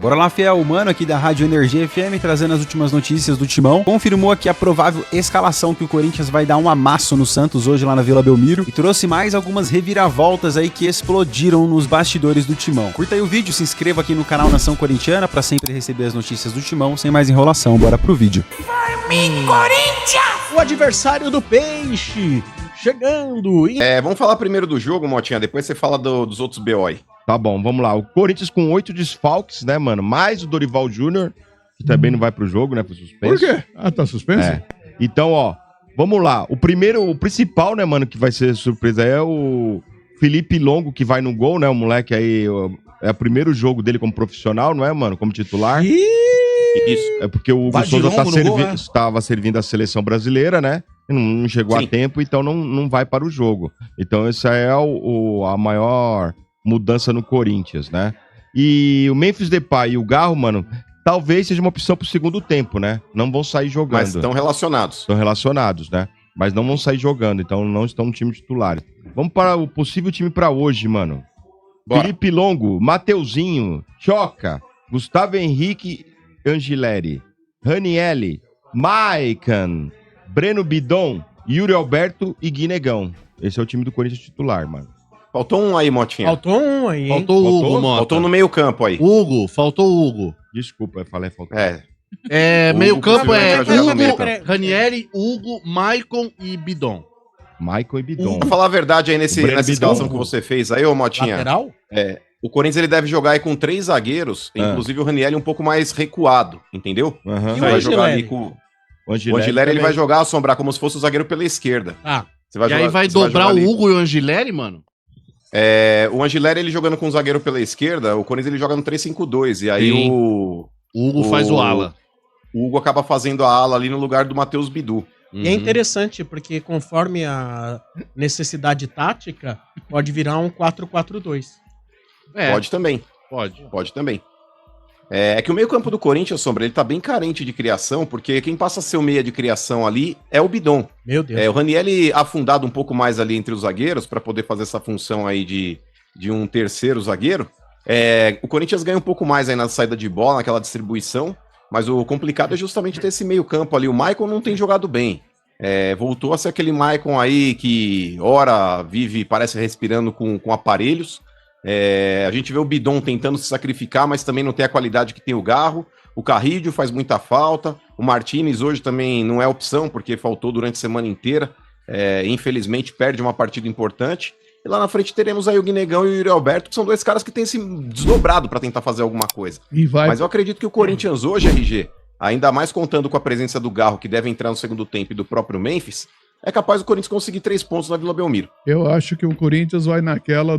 Bora lá, fiel, o mano aqui da Rádio Energia FM, trazendo as últimas notícias do Timão. Confirmou aqui a provável escalação que o Corinthians vai dar um amasso no Santos hoje lá na Vila Belmiro. E trouxe mais algumas reviravoltas aí que explodiram nos bastidores do Timão. Curta aí o vídeo, se inscreva aqui no canal Nação Corintiana pra sempre receber as notícias do Timão. Sem mais enrolação, bora pro vídeo. Corinthians! O adversário do Peixe chegando. Vamos falar primeiro do jogo, Motinha, depois você fala dos outros BO aí. Tá bom, vamos lá. O Corinthians com 8 desfalques, né, mano? Mais o Dorival Júnior, que também não vai pro jogo, né? Foi suspenso. Por quê? Ah, tá suspenso? É. Então, ó, vamos lá. O principal, né, mano, que vai ser surpresa é o Felipe Longo, que vai no gol, né? O moleque aí, é o primeiro jogo dele como profissional, não é, mano? Como titular. Isso. É porque o Hugo Souza estava servindo a seleção brasileira, né? Não chegou a tempo, então não vai para o jogo. Então, essa é a maior mudança no Corinthians, né? E o Memphis Depay e o Garro, mano, talvez seja uma opção pro segundo tempo, né? Não vão sair jogando. Mas estão relacionados. Estão relacionados, né? Mas não vão sair jogando, então não estão no time titular. Vamos para o possível time para hoje, mano. Bora. Felipe Longo, Mateuzinho, Choca, Gustavo Henrique Angileri, Ranielli, Maican, Breno Bidon, Yuri Alberto e Guinegão. Esse é o time do Corinthians titular, mano. Faltou um aí, Motinha. Faltou um aí, hein? Faltou o Hugo, Mota. Faltou no meio campo aí. Hugo, faltou o Hugo. Desculpa, eu falei faltou. Meio campo é Hugo, Ranieri, Hugo, Maicon e Bidon. Maicon e Bidon. Pra falar a verdade aí nessa Bidon. escalação que você fez aí, ô Motinha. Lateral? O Corinthians ele deve jogar aí com 3 zagueiros, inclusive o Ranieri um pouco mais recuado, entendeu? Uhum. E o vai jogar Angileri? ali com o Angileri, ele vai jogar, assombrar como se fosse o zagueiro pela esquerda. Ah. Aí vai dobrar o Hugo e o Angileri, mano? O Angileri, ele jogando com o zagueiro pela esquerda, o Corinthians ele joga no 3-5-2, e aí o Hugo faz o ala. O Hugo acaba fazendo a ala ali no lugar do Matheus Bidu. E é interessante, porque conforme a necessidade tática, pode virar um 4-4-2. Pode também. Pode também. É que o meio-campo do Corinthians, Sombra, ele tá bem carente de criação, porque quem passa a ser o meia de criação ali é o Bidon. Meu Deus. O Ranieri afundado um pouco mais ali entre os zagueiros, para poder fazer essa função aí de um terceiro zagueiro. O Corinthians ganha um pouco mais aí na saída de bola, naquela distribuição, mas o complicado é justamente ter esse meio-campo ali. O Maicon não tem jogado bem. Voltou a ser aquele Maicon aí que, ora, parece respirando com aparelhos. A gente vê o Bidon tentando se sacrificar, mas também não tem a qualidade que tem o Garro. O Carrillo faz muita falta. O Martínez hoje também não é opção, porque faltou durante a semana inteira. Infelizmente perde uma partida importante. E lá na frente teremos aí o Guinegão e o Yuri Alberto, que são 2 caras que têm se desdobrado para tentar fazer alguma coisa. Mas eu acredito que o Corinthians hoje, RG, ainda mais contando com a presença do Garro, que deve entrar no segundo tempo, e do próprio Memphis, é capaz do Corinthians conseguir 3 pontos na Vila Belmiro. Eu acho que o Corinthians vai naquela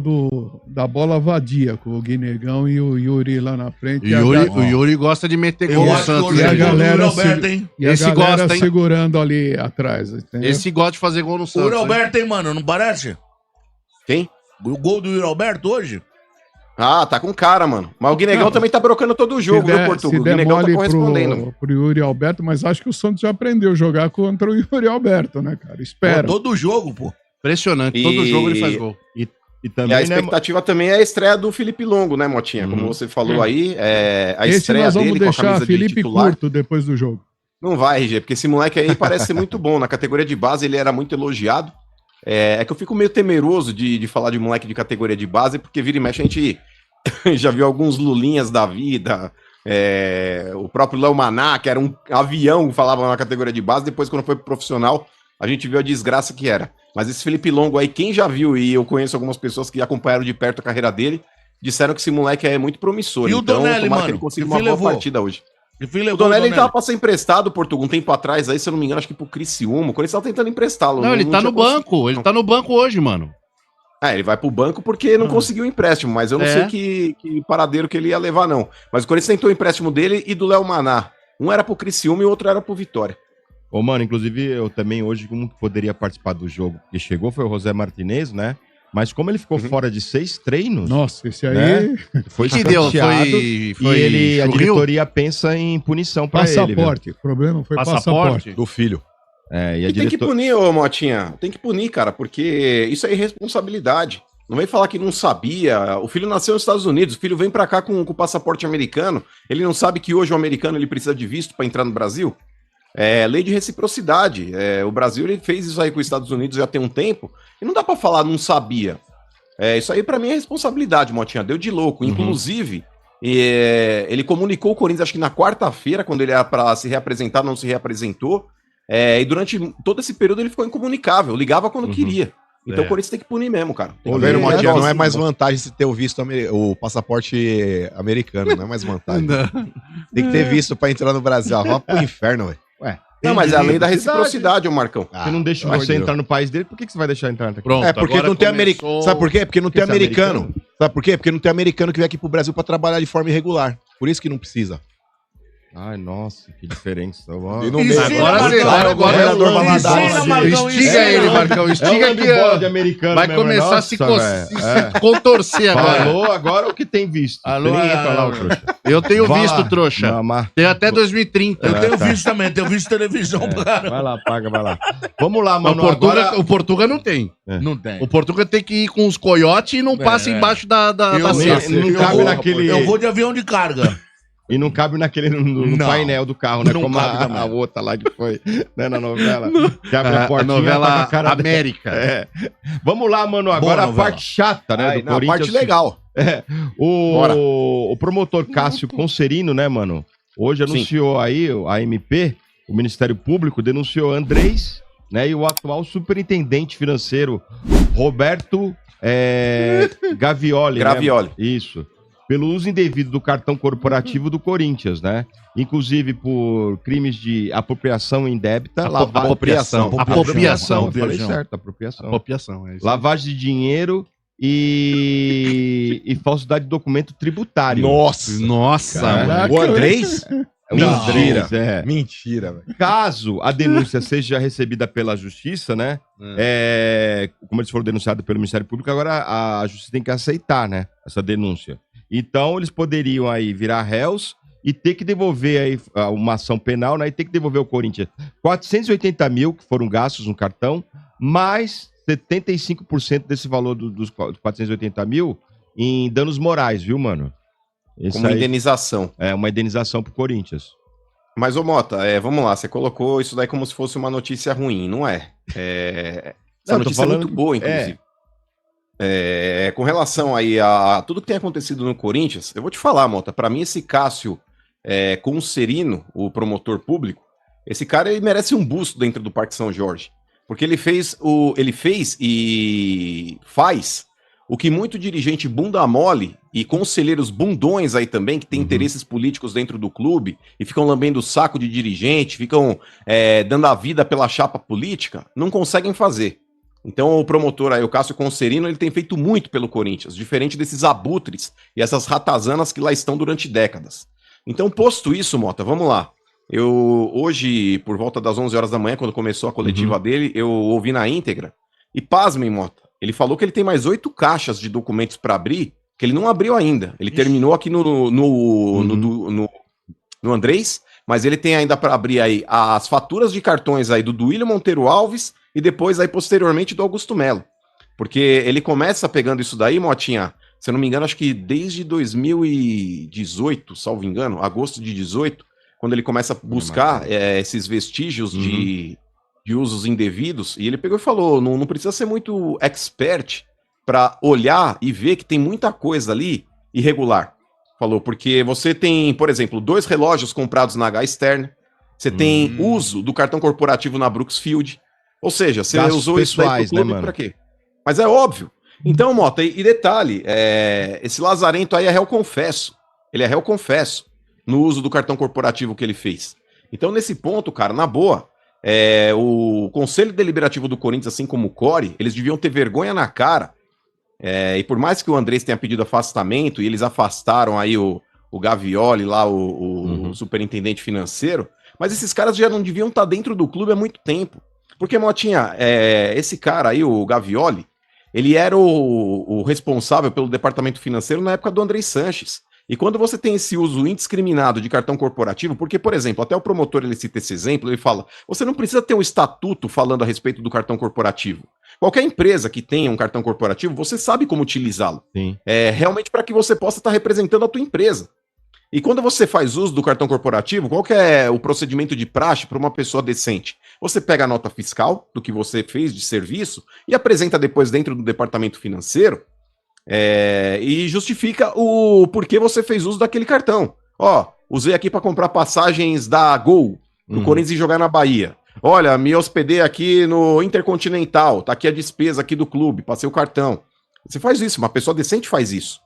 da bola vadia, com o Guinegão e o Yuri lá na frente. O Yuri gosta de meter gol no Santos. E a galera, Esse gosta, hein? segurando ali atrás. Entendeu? Esse gosta de fazer gol no Santos. O Yuri Alberto, hein, mano? Não parece? Quem? O gol do Yuri Alberto hoje? Ah, tá com cara, mano. Mas o Guinegão também tá brocando todo o jogo, viu, Portugal? O Guinegão tá correspondendo. Pro Yuri Alberto, mas acho que o Santos já aprendeu a jogar contra o Yuri Alberto, né, cara? Espera. Todo jogo, pô. Impressionante. Todo jogo ele faz gol. E também, a expectativa também é a estreia do Felipe Longo, né, Motinha? Como você falou aí, a estreia dele com a camisa Felipe de titular. Curto depois do jogo. Não vai, RG, porque esse moleque aí parece ser muito bom. Na categoria de base ele era muito elogiado. É que eu fico meio temeroso de falar de moleque de categoria de base, porque vira e mexe a gente já viu alguns lulinhas da vida. O próprio Léo Maná, que era um avião, falava na categoria de base. Depois, quando foi pro profissional, a gente viu a desgraça que era. Mas esse Felipe Longo aí, quem já viu, e eu conheço algumas pessoas que acompanharam de perto a carreira dele, disseram que esse moleque é muito promissor. E o Donelli, mano? Que ele consiga uma boa partida hoje. O Donelli ele tava pra ser emprestado, Portugal, um tempo atrás, aí, se eu não me engano, acho que pro Criciúma. Quando eles estavam tentando emprestá-lo. Não, ele tá no banco. Ele tá no banco hoje, mano. Ele vai pro banco porque não conseguiu o empréstimo, mas eu não sei que paradeiro que ele ia levar, não. Mas o Corinthians tentou o empréstimo dele e do Léo Maná. Um era pro Criciúma e o outro era pro Vitória. Ô, mano, inclusive eu também hoje, como poderia participar do jogo que chegou, foi o José Martinez, né? Mas como ele ficou fora de 6 treinos... Nossa, esse aí... Né? Foi que deu? Foi a diretoria pensa em punição pra ele. Passaporte. O problema foi passaporte. Do filho. E tem que punir, ô Motinha. Tem que punir, cara, porque isso é irresponsabilidade. Não vem falar que não sabia. O filho nasceu nos Estados Unidos, o filho vem pra cá com o passaporte americano. Ele não sabe que hoje o americano ele precisa de visto pra entrar no Brasil? É lei de reciprocidade. O Brasil ele fez isso aí com os Estados Unidos já tem um tempo. E não dá pra falar não sabia. Isso aí pra mim é responsabilidade, Motinha. Deu de louco. Inclusive, ele comunicou o Corinthians, acho que na quarta-feira, quando ele era pra se reapresentar, não se reapresentou. E durante todo esse período ele ficou incomunicável. Ligava quando queria. Então o Corinthians tem que punir mesmo, cara. Tá vendo, Motinha? Não é mais vantagem se ter o passaporte americano, não é mais vantagem. Tem que ter visto pra entrar no Brasil. Vá pro inferno, velho. Não, mas é a lei da reciprocidade, ô Marcão. Você não deixa você entrar no país dele, por que você vai deixar entrar aqui? Pronto, porque não tem americano. Sabe por quê? Porque não tem americano. Sabe por quê? Porque não tem americano que vem aqui pro Brasil pra trabalhar de forma irregular. Por isso que não precisa. Ai, nossa, que diferença. E não Estiga ele, Marcão. Estiga aqui, ó. Vai começar a se contorcer agora. Falou agora o que tem visto. Alô, trouxa. Eu tenho visto, trouxa. Tem até 2030. Eu tenho visto também, tenho visto televisão, cara. Vai lá, paga, vai lá. Vamos lá, mano. O Portuga não tem. Não tem. O Portuga tem que ir com os coiotes e não passa embaixo da cesta. Não cabe naquele... Eu vou de avião de carga. E não cabe naquele no painel do carro, né? Não como a outra lá que foi, né, na novela. Que abre a portinha, a novela tá com a cara América. Vamos lá, mano. Agora a parte chata, né? A parte legal. O promotor Cássio Concerino, né, mano? Hoje anunciou aí, a MP, o Ministério Público, denunciou Andrés, né? E o atual superintendente financeiro, Roberto Gavioli. Gravioli. Né? Isso. Pelo uso indevido do cartão corporativo do Corinthians, né? Inclusive por crimes de apropriação indébita, Apropriação. Falei certo, apropriação. Apropriação, é isso. Lavagem de dinheiro e falsidade de documento tributário. Nossa, Caraca, o Andrés? Mentira. Mentira, velho. Caso a denúncia seja recebida pela Justiça, né? Como eles foram denunciados pelo Ministério Público, agora a Justiça tem que aceitar, né? Essa denúncia. Então, eles poderiam aí virar réus e ter que devolver aí uma ação penal, né? E ter que devolver ao Corinthians 480 mil que foram gastos no cartão, mais 75% desse valor dos 480 mil em danos morais, viu, mano? Como indenização. Uma indenização pro Corinthians. Mas, ô Mota, vamos lá, você colocou isso daí como se fosse uma notícia ruim, não é? Essa notícia é muito boa, inclusive. Com relação aí a tudo que tem acontecido no Corinthians, eu vou te falar, Mota, pra mim esse Cássio Concerino, o promotor público, esse cara ele merece um busto dentro do Parque São Jorge, porque ele fez e faz o que muito dirigente bunda mole e conselheiros bundões aí também, que tem interesses políticos dentro do clube e ficam lambendo o saco de dirigente, ficam dando a vida pela chapa política, não conseguem fazer. Então o promotor aí, o Cássio Concerino, ele tem feito muito pelo Corinthians, diferente desses abutres e essas ratazanas que lá estão durante décadas. Então, posto isso, Mota, vamos lá. Eu, hoje, por volta das 11 horas da manhã, quando começou a coletiva dele, eu ouvi na íntegra, e pasmem, Mota, ele falou que ele tem mais 8 caixas de documentos para abrir, que ele não abriu ainda. Ele terminou aqui no Andrés, mas ele tem ainda para abrir aí as faturas de cartões aí do Duílio Monteiro Alves e depois aí posteriormente do Augusto Melo. Porque ele começa pegando isso daí, Motinha, se eu não me engano, acho que desde 2018, salvo engano, agosto de 18, quando ele começa a buscar esses vestígios de usos indevidos, e ele pegou e falou, não precisa ser muito expert para olhar e ver que tem muita coisa ali irregular. Falou, porque você tem, por exemplo, 2 relógios comprados na H Externa, você tem uso do cartão corporativo na Brooksfield, ou seja, você gastos usou pessoais, isso daí pro clube, né, pra quê? Mas é óbvio. Então, Mota, e detalhe, esse Lazarento aí é réu confesso. Ele é réu confesso no uso do cartão corporativo que ele fez. Então, nesse ponto, cara, na boa, o Conselho Deliberativo do Corinthians, assim como o Core, eles deviam ter vergonha na cara. E por mais que o Andrés tenha pedido afastamento, e eles afastaram aí o Gavioli lá, o superintendente financeiro, mas esses caras já não deviam estar dentro do clube há muito tempo. Porque, Motinha, esse cara aí, o Gavioli, ele era o responsável pelo departamento financeiro na época do Andrés Sanches. E quando você tem esse uso indiscriminado de cartão corporativo, porque, por exemplo, até o promotor ele cita esse exemplo, ele fala, você não precisa ter um estatuto falando a respeito do cartão corporativo. Qualquer empresa que tenha um cartão corporativo, você sabe como utilizá-lo. Sim. Realmente para que você possa estar representando a tua empresa. E quando você faz uso do cartão corporativo, qual que é o procedimento de praxe para uma pessoa decente? Você pega a nota fiscal do que você fez de serviço e apresenta depois dentro do departamento financeiro e justifica o porquê você fez uso daquele cartão. Ó, usei aqui para comprar passagens da Gol, do Corinthians e jogar na Bahia. Olha, me hospedei aqui no Intercontinental, tá aqui a despesa aqui do clube, passei o cartão. Você faz isso, uma pessoa decente faz isso.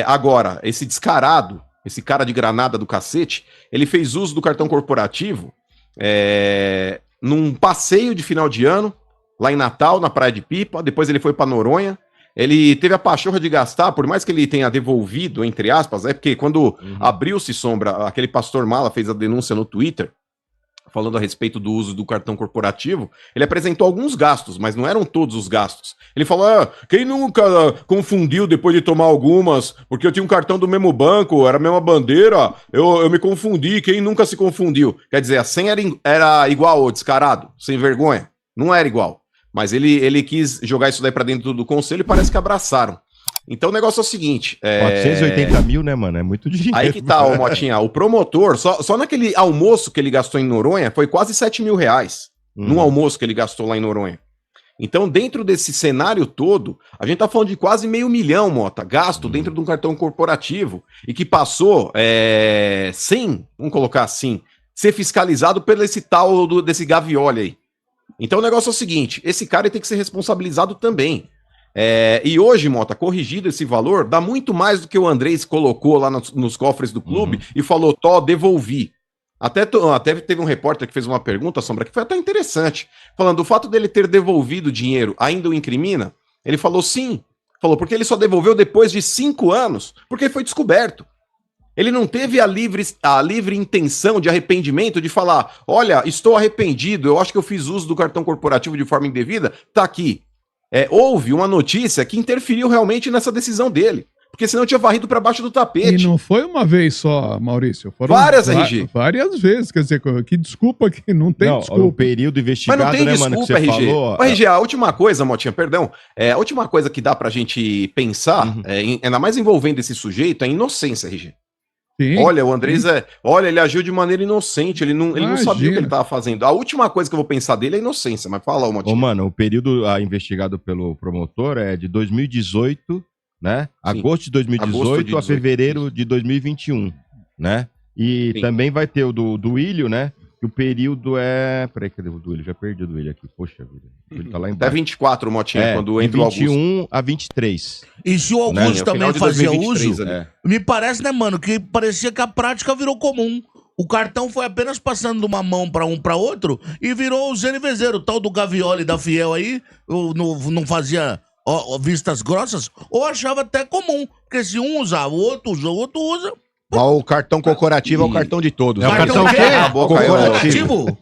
Agora, esse descarado, esse cara de granada do cacete, ele fez uso do cartão corporativo num passeio de final de ano, lá em Natal, na Praia de Pipa, depois ele foi para Noronha, ele teve a pachorra de gastar, por mais que ele tenha devolvido, entre aspas, porque quando abriu-se sombra, aquele pastor Mala fez a denúncia no Twitter, falando a respeito do uso do cartão corporativo, ele apresentou alguns gastos, mas não eram todos os gastos. Ele falou, quem nunca confundiu depois de tomar algumas, porque eu tinha um cartão do mesmo banco, era a mesma bandeira, eu me confundi, quem nunca se confundiu? Quer dizer, a senha era igual, descarado, sem vergonha. Não era igual. Mas ele quis jogar isso daí pra dentro do conselho e parece que abraçaram. Então o negócio é o seguinte... 480 mil, né, mano? É muito dinheiro. Aí que tá, Motinha. O promotor, só naquele almoço que ele gastou em Noronha, foi quase 7 mil reais. Num almoço que ele gastou lá em Noronha. Então, dentro desse cenário todo, a gente tá falando de quase R$500 mil, Mota, gasto dentro de um cartão corporativo. E que passou sem, vamos colocar assim, ser fiscalizado pelo esse tal desse Gavioli aí. Então o negócio é o seguinte, esse cara tem que ser responsabilizado também. E hoje, Mota, corrigido esse valor, dá muito mais do que o Andrés colocou lá nos cofres do clube e falou, devolvi. Até teve um repórter que fez uma pergunta, Sombra, que foi até interessante, falando, o fato dele ter devolvido o dinheiro ainda o incrimina? Ele falou sim, porque ele só devolveu depois de 5 anos, porque foi descoberto. Ele não teve a livre intenção de arrependimento, de falar, olha, estou arrependido, eu acho que eu fiz uso do cartão corporativo de forma indevida, tá aqui. Houve uma notícia que interferiu realmente nessa decisão dele. Porque senão tinha varrido para baixo do tapete. E não foi uma vez só, Maurício. Foram várias, RG. Várias vezes. Quer dizer, que desculpa que não tem desculpa. O período investigado, mas não tem desculpa, mano, que RG. você falou... RG, a última coisa, Motinha, perdão. A última coisa que dá pra gente pensar, ainda mais envolvendo esse sujeito, é a inocência, RG. Sim, olha, o Andrés ele agiu de maneira inocente, ele não sabia o que ele estava fazendo. A última coisa que eu vou pensar dele é a inocência, mas fala, Motinha. Mano, o período investigado pelo promotor é de 2018, né? Sim. Agosto de 2018 a fevereiro de 2021, né? E também vai ter o do Ilho, né? Que o período é... Peraí, cadê o Duílio? Já perdi o Duílio aqui. Poxa vida. Ele tá lá embaixo. Até 24, Motinha, quando entra o Augusto. 21 a 23. E se o Augusto também fazia uso, me parece, né, mano, que parecia que a prática virou comum. O cartão foi apenas passando de uma mão pra um pra outro e virou o ZNVZ, o tal do Gavioli da Fiel aí, não fazia vistas grossas, ou achava até comum. Porque se um usava, o outro usa... O cartão corporativo é o cartão de todos. É o cartão corporativo?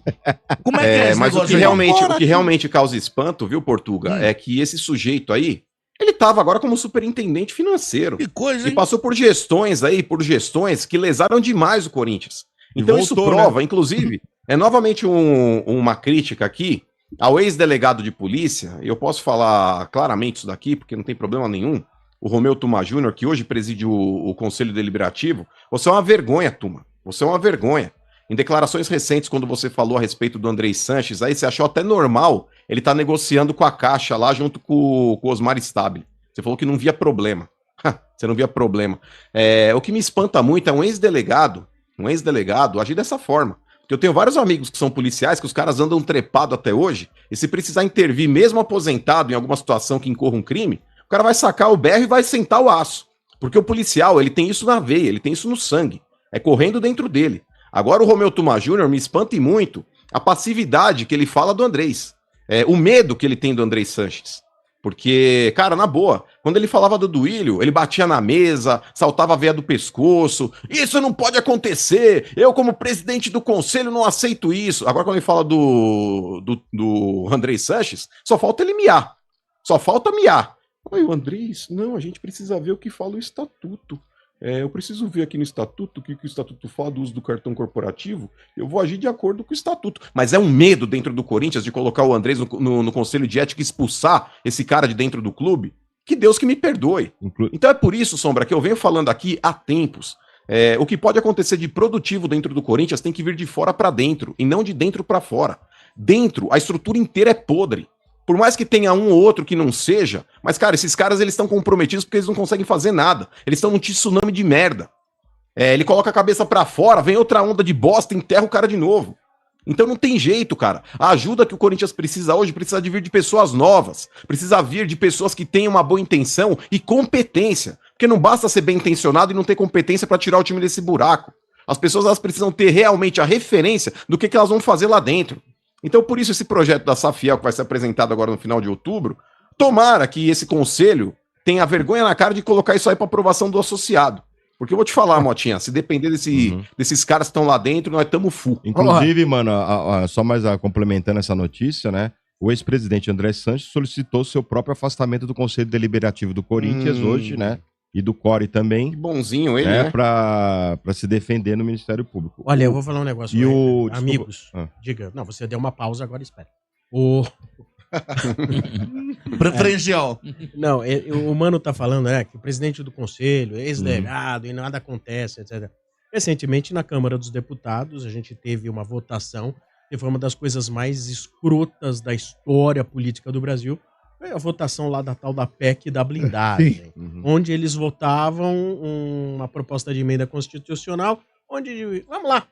Como é que é esse mas o que realmente causa espanto, viu, Portuga, é que esse sujeito aí, ele tava agora como superintendente financeiro. Que coisa, hein? E passou por gestões que lesaram demais o Corinthians. Então voltou, isso prova, né? Inclusive, novamente uma crítica aqui ao ex-delegado de polícia, e eu posso falar claramente isso daqui, porque não tem problema nenhum, o Romeu Tuma Júnior, que hoje preside o Conselho Deliberativo, você é uma vergonha, Tuma. Você é uma vergonha. Em declarações recentes, quando você falou a respeito do Andrés Sanches, aí você achou até normal ele tá negociando com a Caixa lá junto com o Osmar Stabile. Você falou que não via problema. Você não via problema. O que me espanta muito é um ex-delegado agir dessa forma. Porque eu tenho vários amigos que são policiais, que os caras andam trepado até hoje, e se precisar intervir, mesmo aposentado, em alguma situação que incorra um crime, o cara vai sacar o berro e vai sentar o aço. Porque o policial, ele tem isso na veia, ele tem isso no sangue. É correndo dentro dele. Agora o Romeu Tuma Júnior me espanta muito a passividade que ele fala do Andrés. O medo que ele tem do Andrés Sanches. Porque, cara, na boa, quando ele falava do Duílio, ele batia na mesa, saltava a veia do pescoço. Isso não pode acontecer. Eu, como presidente do conselho, não aceito isso. Agora, quando ele fala do Andrés Sanches, só falta ele miar. Só falta miar. Aí o Andrés, não, a gente precisa ver o que fala o estatuto. eu preciso ver aqui no estatuto o que o estatuto fala do uso do cartão corporativo, eu vou agir de acordo com o estatuto. Mas é um medo dentro do Corinthians de colocar o Andrés no conselho de ética e expulsar esse cara de dentro do clube? Que Deus que me perdoe. Então é por isso, Sombra, que eu venho falando aqui há tempos. O que pode acontecer de produtivo dentro do Corinthians tem que vir de fora para dentro, e não de dentro para fora. Dentro, a estrutura inteira é podre. Por mais que tenha um ou outro que não seja, mas, cara, esses caras eles estão comprometidos porque eles não conseguem fazer nada. Eles estão num tsunami de merda. Ele coloca a cabeça para fora, vem outra onda de bosta, enterra o cara de novo. Então não tem jeito, cara. A ajuda que o Corinthians precisa hoje precisa de vir de pessoas novas. Precisa vir de pessoas que tenham uma boa intenção e competência. Porque não basta ser bem intencionado e não ter competência para tirar o time desse buraco. As pessoas elas precisam ter realmente a referência do que elas vão fazer lá dentro. Então por isso esse projeto da Safiel que vai ser apresentado agora no final de outubro, tomara que esse conselho tenha vergonha na cara de colocar isso aí para aprovação do associado. Porque eu vou te falar, Motinha, se depender desses caras que estão lá dentro, nós estamos full. Inclusive, mano, só mais complementando essa notícia, né? O ex-presidente André Sanches solicitou seu próprio afastamento do Conselho Deliberativo do Corinthians hoje, né? E do CORE também. Que bonzinho ele, né? Pra se defender no Ministério Público. Olha, eu vou falar um negócio. Amigos, diga. Não, você deu uma pausa, agora espera. Preferencial. Não, o Mano tá falando, que o presidente do conselho, ex-delegado, e nada acontece, etc. Recentemente, na Câmara dos Deputados, a gente teve uma votação que foi uma das coisas mais escrotas da história política do Brasil. Foi a votação lá da tal da PEC da blindagem, onde eles votavam uma proposta de emenda constitucional, onde, vamos lá,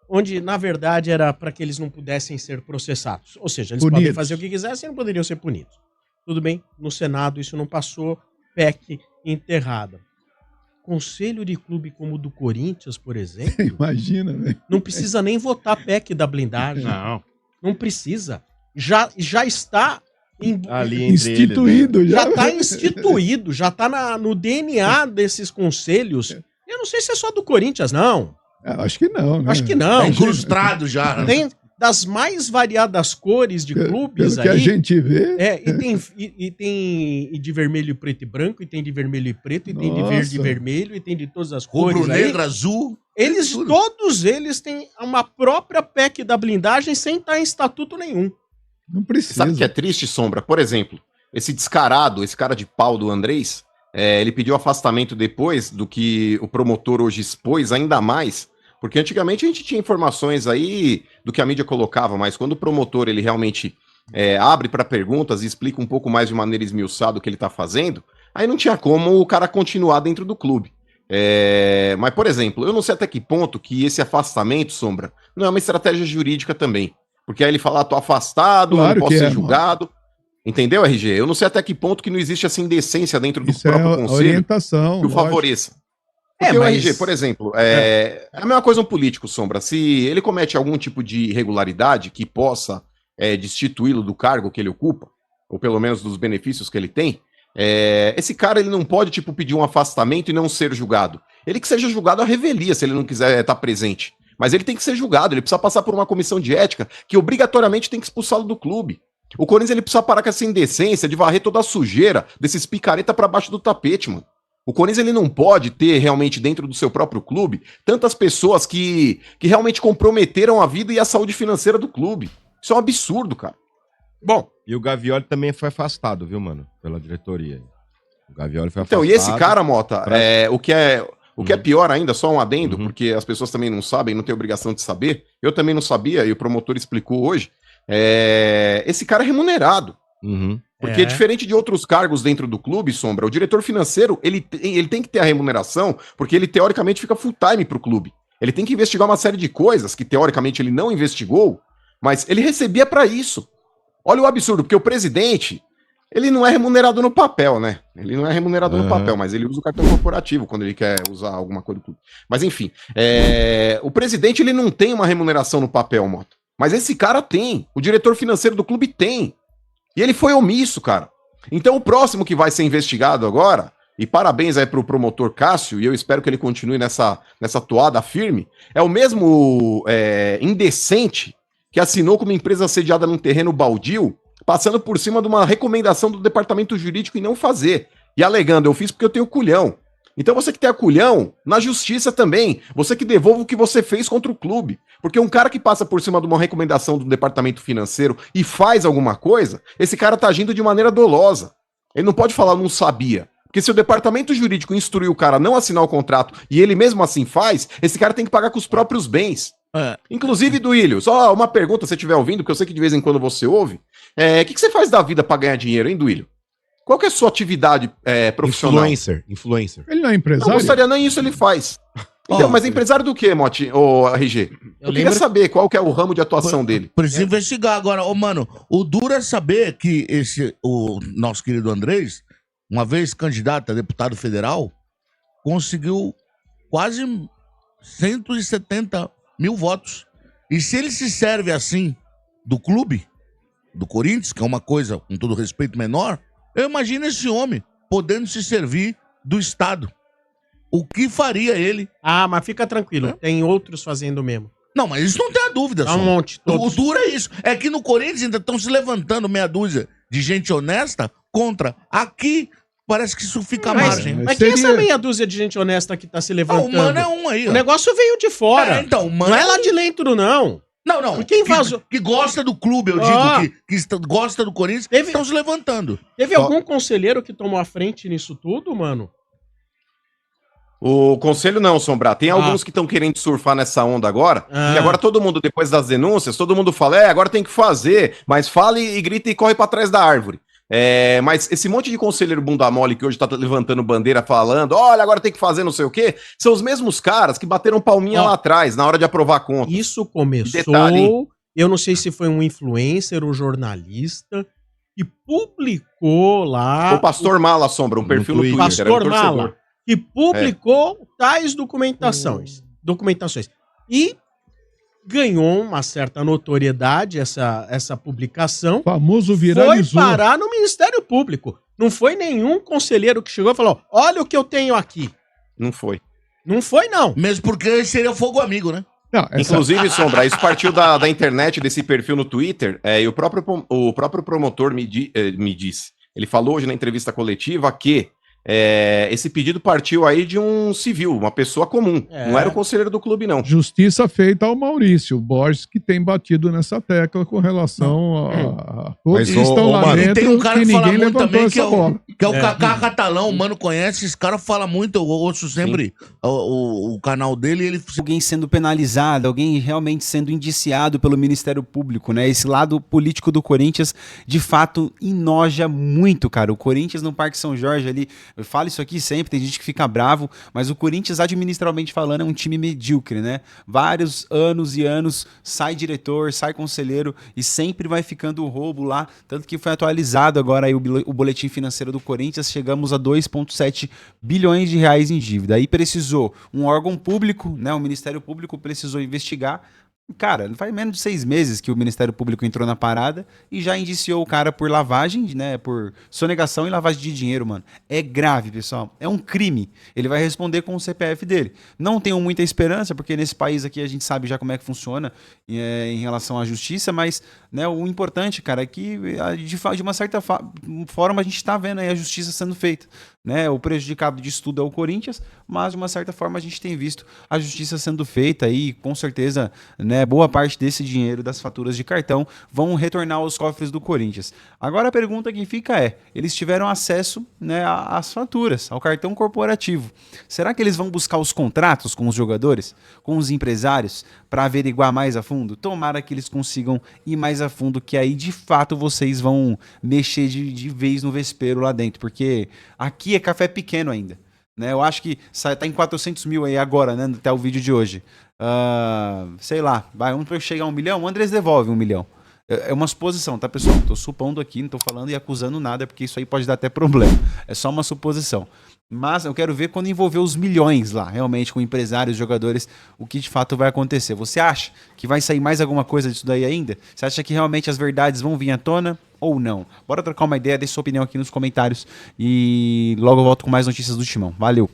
onde, na verdade, era para que eles não pudessem ser processados. Ou seja, eles podem fazer o que quisessem e não poderiam ser punidos. Tudo bem, no Senado isso não passou, PEC enterrada. Conselho de clube como o do Corinthians, por exemplo... Imagina, né? Não precisa nem votar PEC da blindagem. Não precisa. Já está... ali instituído. Eles, né? Já está instituído, já está no DNA desses conselhos. Eu não sei se é só do Corinthians, não. Acho que não, né? Acho que não. Tá incrustado já. Tem das mais variadas cores de clubes pelo que a gente vê. E tem de vermelho, preto e branco, e tem de vermelho e preto, e tem de verde e vermelho, e tem de todas as cores. Rubro, negro, azul. Todos eles têm uma própria PEC da blindagem sem estar em estatuto nenhum. Não precisa. Sabe o que é triste, Sombra? Por exemplo, esse descarado, esse cara de pau do Andrés, ele pediu afastamento depois do que o promotor hoje expôs ainda mais, porque antigamente a gente tinha informações aí do que a mídia colocava, mas quando o promotor ele realmente abre para perguntas e explica um pouco mais de maneira esmiuçada o que ele está fazendo, aí não tinha como o cara continuar dentro do clube. Mas, por exemplo, eu não sei até que ponto que esse afastamento, Sombra, não é uma estratégia jurídica também. Porque aí ele fala, tô afastado, claro, não posso ser julgado. Mano. Entendeu, RG? Eu não sei até que ponto que não existe essa indecência dentro do próprio conselho orientação, que o favoreça. Porque o RG, por exemplo, é a mesma coisa um político, Sombra. Se ele comete algum tipo de irregularidade que possa destituí-lo do cargo que ele ocupa, ou pelo menos dos benefícios que ele tem, esse cara ele não pode pedir um afastamento e não ser julgado. Ele que seja julgado à revelia, se ele não quiser estar presente. Mas ele tem que ser julgado, ele precisa passar por uma comissão de ética que obrigatoriamente tem que expulsá-lo do clube. O Corinthians ele precisa parar com essa indecência de varrer toda a sujeira desses picareta pra baixo do tapete, mano. O Corinthians ele não pode ter realmente dentro do seu próprio clube tantas pessoas que realmente comprometeram a vida e a saúde financeira do clube. Isso é um absurdo, cara. Bom, e o Gavioli também foi afastado, viu, mano? Pela diretoria. O Gavioli foi afastado. Então, e esse cara, Mota, o que é pior ainda, só um adendo, porque as pessoas também não sabem, não têm obrigação de saber. Eu também não sabia, e o promotor explicou hoje. Esse cara é remunerado. Porque diferente de outros cargos dentro do clube, Sombra, o diretor financeiro, ele tem que ter a remuneração, porque ele teoricamente fica full time pro clube. Ele tem que investigar uma série de coisas que teoricamente ele não investigou, mas ele recebia para isso. Olha o absurdo, porque o presidente... Ele não é remunerado no papel, né? Ele não é remunerado no papel, mas ele usa o cartão corporativo quando ele quer usar alguma coisa do clube. Mas enfim, o presidente ele não tem uma remuneração no papel, Mota. Mas esse cara tem. O diretor financeiro do clube tem. E ele foi omisso, cara. Então o próximo que vai ser investigado agora, e parabéns aí pro promotor Cássio, e eu espero que ele continue nessa toada firme, é o mesmo indecente que assinou como empresa sediada num terreno baldio, passando por cima de uma recomendação do departamento jurídico e não fazer. E alegando, eu fiz porque eu tenho culhão. Então você que tem aculhão, na justiça também, você que devolva o que você fez contra o clube. Porque um cara que passa por cima de uma recomendação do departamento financeiro e faz alguma coisa, esse cara tá agindo de maneira dolosa. Ele não pode falar não sabia. Porque se o departamento jurídico instruiu o cara a não assinar o contrato e ele mesmo assim faz, esse cara tem que pagar com os próprios bens. Inclusive, Duílio, só uma pergunta, se você estiver ouvindo, porque eu sei que de vez em quando você ouve. O que você faz da vida pra ganhar dinheiro, hein, Duílio? Qual que é a sua atividade profissional? Influencer. Ele não é empresário? Não gostaria, nem isso ele faz. Então, mas é empresário do quê, Motti, ou RG? Eu queria saber qual que é o ramo de atuação dele. Precisa investigar agora. Mano, o duro é saber que o nosso querido Andrés, uma vez candidato a deputado federal, conseguiu quase 170 mil votos. E se ele se serve assim do clube, do Corinthians, que é uma coisa, com todo respeito, menor, eu imagino esse homem podendo se servir do Estado. O que faria ele? Ah, mas fica tranquilo, tem outros fazendo o mesmo. Não, mas isso não tem a dúvida. Há um monte. O duro é isso. É que no Corinthians ainda estão se levantando meia dúzia de gente honesta contra. Aqui parece que isso fica à margem. Mas quem é essa meia dúzia de gente honesta que tá se levantando? O Mano é um aí. O negócio veio de fora. Então, Mano não é lá de dentro, não. Não. Quem vazou? Que gosta do clube, eu digo, que gosta do Corinthians, estão se levantando. Teve algum conselheiro que tomou a frente nisso tudo, mano? O conselho não, Sombra. Tem alguns que estão querendo surfar nessa onda agora. E agora todo mundo, depois das denúncias, todo mundo fala, agora tem que fazer. Mas fala e grita e corre pra trás da árvore. Mas esse monte de conselheiro bunda mole que hoje tá levantando bandeira falando, olha, agora tem que fazer não sei o quê, são os mesmos caras que bateram palminha lá atrás, na hora de aprovar a conta. Isso começou, eu não sei se foi um influencer ou jornalista, que publicou lá... O Pastor Mala, Sombra, um perfil no Twitter. Pastor Mala, que publicou tais documentações. E ganhou uma certa notoriedade essa publicação. O famoso viralizou. Foi parar no Ministério Público. Não foi nenhum conselheiro que chegou e falou, olha o que eu tenho aqui. Não foi. Não foi, não. Mesmo porque seria fogo amigo, né? Não, Inclusive, Sombra, isso partiu da internet, desse perfil no Twitter, e o próprio promotor me disse. Ele falou hoje na entrevista coletiva que esse pedido partiu aí de um civil, uma pessoa comum. Não era o conselheiro do clube, não. Justiça feita ao Maurício Borges, que tem batido nessa tecla com relação a todos que estão lá dentro. E tem um cara que fala muito também, que é o bola. Kaká Catalão, o Mano conhece, esse cara fala muito, eu ouço sempre o canal dele e ele... Alguém sendo penalizado, alguém realmente sendo indiciado pelo Ministério Público, né? Esse lado político do Corinthians, de fato, enoja muito, cara. O Corinthians no Parque São Jorge ali... Eu falo isso aqui sempre, tem gente que fica bravo, mas o Corinthians, administralmente falando, é um time medíocre, né? Vários anos e anos, sai diretor, sai conselheiro e sempre vai ficando o roubo lá, tanto que foi atualizado agora aí o boletim financeiro do Corinthians, chegamos a 2,7 bilhões de reais em dívida. Aí precisou um órgão público, né? O Ministério Público precisou investigar. Cara, não faz menos de 6 meses que o Ministério Público entrou na parada e já indiciou o cara por lavagem, né, por sonegação e lavagem de dinheiro, mano. É grave, pessoal. É um crime. Ele vai responder com o CPF dele. Não tenho muita esperança, porque nesse país aqui a gente sabe já como é que funciona em relação à justiça, mas né, o importante, cara, é que de uma certa forma a gente está vendo aí a justiça sendo feita. Né? O prejudicado disso tudo é o Corinthians, mas de uma certa forma a gente tem visto a justiça sendo feita e com certeza, né, boa parte desse dinheiro das faturas de cartão vão retornar aos cofres do Corinthians. Agora a pergunta que fica é, eles tiveram acesso, né, às faturas, ao cartão corporativo. Será que eles vão buscar os contratos com os jogadores, com os empresários, para averiguar mais a fundo? Tomara que eles consigam ir mais a fundo, que aí de fato vocês vão mexer de vez no vespeiro lá dentro, porque aqui é café pequeno ainda, né? Eu acho que tá em 400 mil aí agora, né? Até o vídeo de hoje. Sei lá, vamos chegar a 1 milhão, o Andrés devolve 1 milhão. É uma suposição, tá, pessoal? Tô supondo aqui, não tô falando e acusando nada, porque isso aí pode dar até problema. É só uma suposição. Mas eu quero ver quando envolver os milhões lá, realmente, com empresários, jogadores, o que de fato vai acontecer. Você acha que vai sair mais alguma coisa disso daí ainda? Você acha que realmente as verdades vão vir à tona ou não? Bora trocar uma ideia, deixa sua opinião aqui nos comentários e logo eu volto com mais notícias do Timão. Valeu!